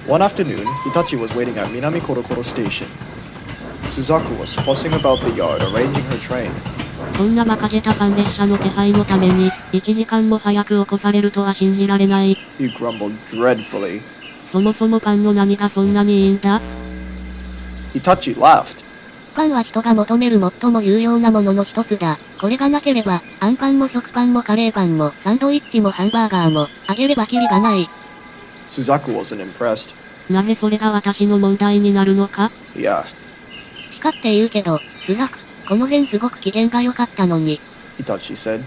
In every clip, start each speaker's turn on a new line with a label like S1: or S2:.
S1: One afternoon, Hitachi was waiting at Minami Korokoro Station. Suzaku was fussing about the yard, arranging her train.
S2: こんな馬鹿げたパン列車の手配のために、1時間も早く起こされるとは信じられない。
S1: He grumbled dreadfully.
S2: そもそもパンの何がそんなにいいんだ？
S1: Hitachi laughed.
S2: パンは人が求める最も重要なものの一つだ。これがなければ、アンパンも食パンもカレーパンもサンドイッチもハンバーガーも、あげればキリがない。
S1: Suzaku wasn't impressed.
S2: なぜそれが私の問題になるのか？
S1: He asked.
S2: チカって言うけど、スザク、この前すごく機嫌が良かったのに。
S1: Hitachi said.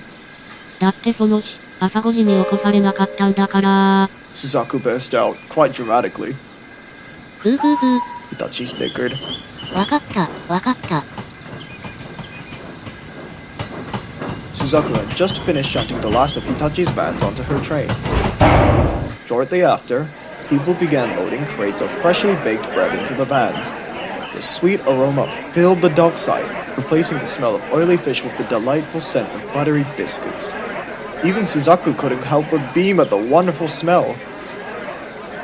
S2: だってその日、朝5時に起こされなかったんだから。
S1: Suzaku burst out, quite dramatically.
S2: ふうふうふう。
S1: Hitachi snickered.
S2: わかった、わかった。
S1: Suzaku had just finished shunting the last of Hitachi's vans onto her train. Shortly after, people began loading crates of freshly baked bread into the vans. The sweet aroma filled the dockside, replacing the smell of oily fish with the delightful scent of buttery biscuits. Even Suzaku couldn't help but beam at the wonderful smell.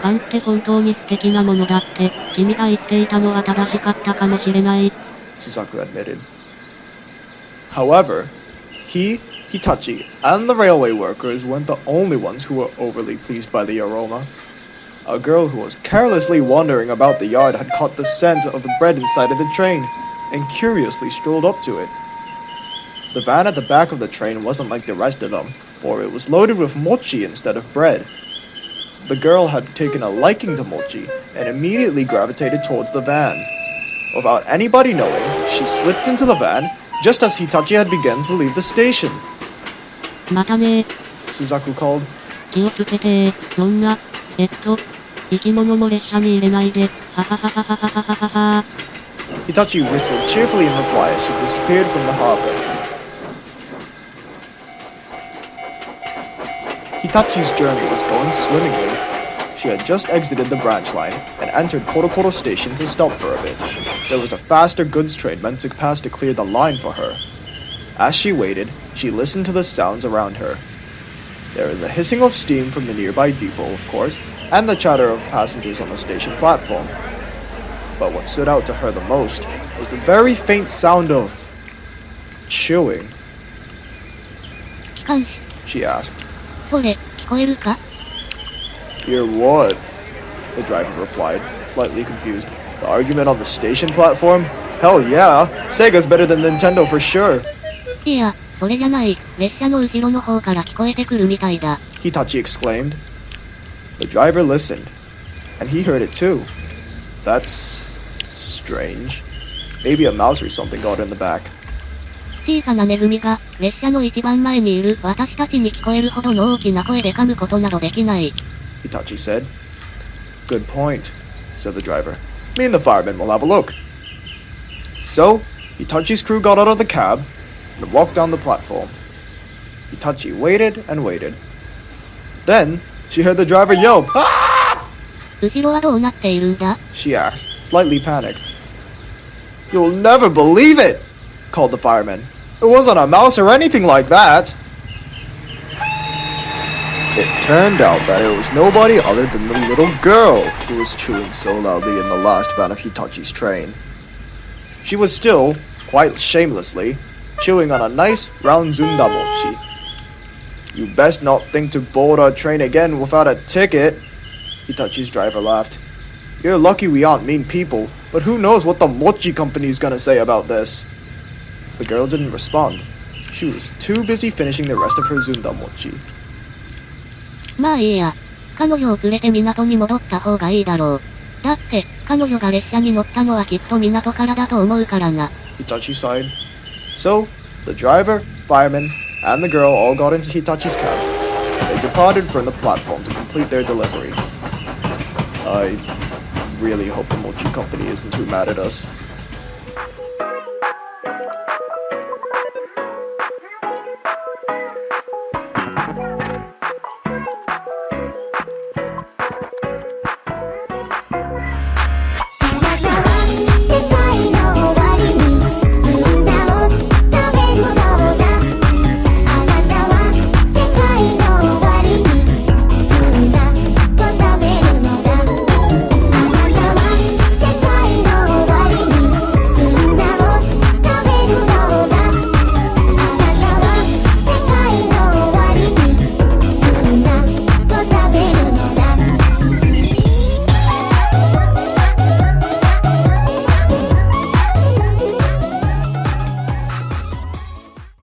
S2: パンって本当に素敵なものだって、君が言っていたのは正しかったかもしれない。
S1: Suzaku admitted. However, Hitachi, and the railway workers weren't the only ones who were overly pleased by the aroma. A girl who was carelessly wandering about the yard had caught the scent of the bread inside of the train, and curiously strolled up to it. The van at the back of the train wasn't like the rest of them, for it was loaded with mochi instead of bread. The girl had taken a liking to mochi, and immediately gravitated towards the van. Without anybody knowing, she slipped into the van, just as Hitachi had begun to leave the station.
S2: またね。
S1: Suzaku called.
S2: 気をつけてどんな、生き物も列車に入れないで、ははははははははは。
S1: Hitachi whistled cheerfully in reply as she disappeared from the harbor. Hitachi's journey was going swimmingly. She had just exited the branch line and entered Korokoro Station to stop for a bit. There was a faster goods train meant to pass to clear the line for her. As she waited, she listened to the sounds around her. There was a hissing of steam from the nearby depot, of course, and the chatter of passengers on the station platform. But what stood out to her the most was the very faint sound of chewing.
S2: 機関士。
S1: She asked.
S2: それ、聞こえるか？
S1: Hear what? The driver replied, slightly confused. The argument on the station platform? Hell yeah! Sega's better than Nintendo for sure!
S2: いや、それじゃない。列車の後ろの方から聞こえてくるみたいだ。
S1: Hitachi exclaimed. The driver listened, and he heard it too. That's strange. Maybe a mouse or something got in the back.
S2: 小さなネズミが列車の一番前にいる私たちに聞こえるほどの大きな声で噛むことなどできない。
S1: Hitachi said. Good point, said the driver. Me and the fireman will have a look. So, Hitachi's crew got out of the cab and walked down the platform. Hitachi waited and waited. Then, she heard the driver yell, "Ah!"
S2: 後ろはどうなっているんだ？
S1: She asked, slightly panicked. You'll never believe it, called the fireman. It wasn't a mouse or anything like that. It turned out that it was nobody other than the little girl who was chewing so loudly in the last van of Hitachi's train. She was still, quite shamelessly, chewing on a nice round zunda mochi. You best not think to board our train again without a ticket, Hitachi's driver laughed. You're lucky we aren't mean people, but who knows what the mochi company's gonna say about this? The girl didn't respond. She was too busy finishing the rest of her zunda mochi.
S2: まあいいや。彼女を連れて港に戻った方がいいだろう。だって、彼女が列車に乗ったのはきっと港からだと思うからな。
S1: Hitachi sighed. So, the driver, fireman, and the girl all got into Hitachi's cab. They departed from the platform to complete their delivery. I really hope the Mochi company isn't too mad at us.